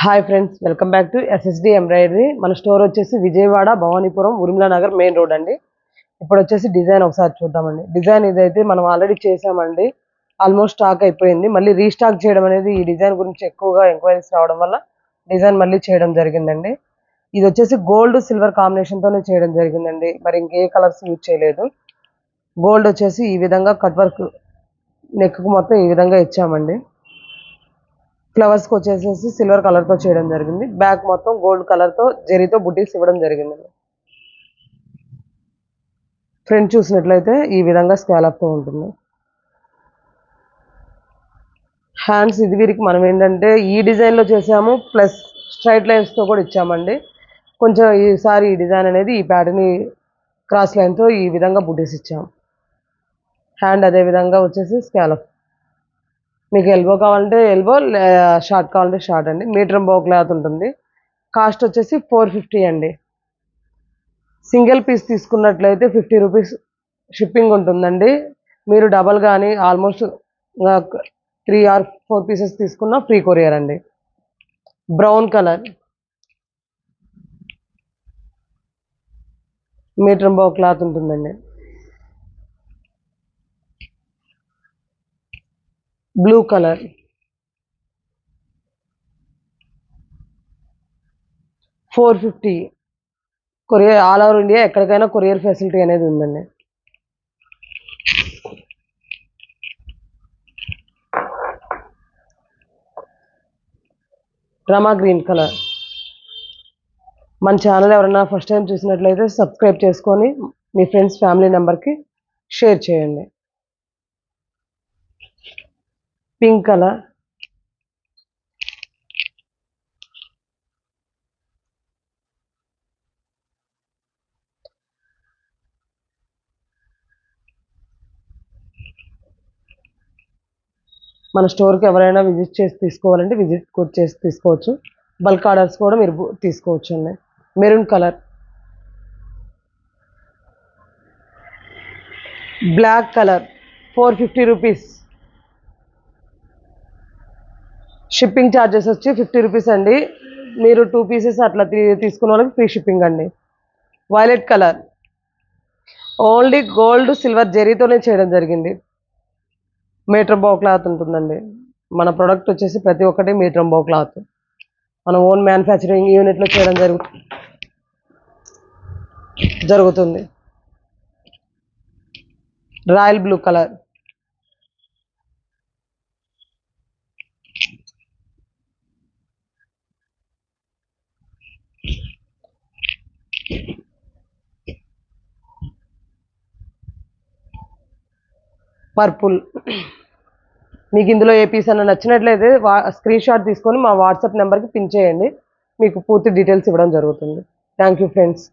Hi friends, welcome back to SSD embroidery. మన store వచ్చేసి Vijayawada, Bhavanipuram, Urmila Nagar main road అండి. ఇప్పుడు వచ్చేసి డిజైన్ ఒకసారి చూద్దామండి. డిజైన్ ఇదైతే మనం ఆల్రెడీ చేసామండి, ఆల్మోస్ట్ స్టాక్ అయిపోయింది. మళ్ళీ రీస్టాక్ చేయడం అనేది ఈ డిజైన్ గురించి ఎక్కువగా ఎంక్వైరీస్ రావడం వల్ల డిజైన్ మళ్ళీ చేయడం జరిగిందండి. ఇది వచ్చేసి గోల్డ్ సిల్వర్ కాంబినేషన్తోనే చేయడం జరిగిందండి. మరి ఇంకే కలర్స్ యూజ్ చేయలేదు. గోల్డ్ వచ్చేసి ఈ విధంగా కట్ వర్క్ నెక్కు మొత్తం ఈ విధంగా ఇచ్చామండి. ఫ్లవర్స్కి వచ్చేసేసి సిల్వర్ కలర్తో చేయడం జరిగింది. బ్యాక్ మొత్తం గోల్డ్ కలర్తో జరీతో బుటీస్ ఇవ్వడం జరిగిందండి. ఫ్రంట్ చూసినట్లయితే ఈ విధంగా స్కాలప్తో ఉంటుంది. హ్యాండ్స్ ఇది వీరికి మనం ఏంటంటే ఈ డిజైన్లో చేసాము, ప్లస్ స్ట్రైట్ లైన్స్తో కూడా ఇచ్చామండి. కొంచెం ఈసారి ఈ డిజైన్ అనేది ఈ ప్యాటర్న్ క్రాస్ లైన్తో ఈ విధంగా బుటీస్ ఇచ్చాము. హ్యాండ్ అదే విధంగా వచ్చేసి స్కాలప్. మీకు ఎల్బో కావాలంటే ఎల్బో, షార్ట్ కావాలంటే షార్ట్ అండి. మీటర్ బో క్లాత్ ఉంటుంది. కాస్ట్ వచ్చేసి 450 అండి. సింగిల్ పీస్ తీసుకున్నట్లయితే 50 రూపీస్ షిప్పింగ్ ఉంటుందండి. మీరు డబల్ కానీ ఆల్మోస్ట్ 3 or 4 పీసెస్ తీసుకున్నా ఫ్రీ కొరియర్ అండి. బ్రౌన్ కలర్ మీటర్ బో క్లాత్ ఉంటుందండి. Blue colour, 450. Courier all over India ఎక్కడికైనా కొరియర్ ఫెసిలిటీ అనేది ఉందండి. రమా గ్రీన్ కలర్. మన ఛానల్ ఎవరైనా ఫస్ట్ టైం చూసినట్లయితే సబ్స్క్రైబ్ చేసుకొని మీ ఫ్రెండ్స్ ఫ్యామిలీ మెంబర్కి షేర్ చేయండి. పింక్ కలర్, మన స్టోర్కి ఎవరైనా విజిట్ చేసి తీసుకోవాలంటే విజిట్ చేసి తీసుకోవచ్చు. బల్క్ ఆర్డర్స్ కూడా మీరు తీసుకోవచ్చు అండి. Maroon colour, black colour, 450 rupees. Shipping charges వచ్చి 50 రూపీస్ అండి. మీరు 2 పీసెస్ అట్లా తీసుకున్న వాళ్ళకి ఫ్రీ షిప్పింగ్ అండి. Violet colour, only gold silver జరీతోనే చేయడం జరిగింది. మీటర్ బో క్లాత్ ఉంటుందండి. మన ప్రోడక్ట్ వచ్చేసి ప్రతి ఒక్కటి మీటర్ బో క్లాత్ మన ఓన్ మ్యానుఫ్యాక్చరింగ్ యూనిట్లో చేయడం జరుగుతుంది. Royal blue colour, purple. మీకు ఇందులో ఏ పీస్ అన్న నచ్చినట్లయితే స్క్రీన్ షాట్ తీసుకొని మా వాట్సాప్ నెంబర్కి పిన్ చేయండి. మీకు పూర్తి డీటెయిల్స్ ఇవ్వడం జరుగుతుంది. Thank you friends.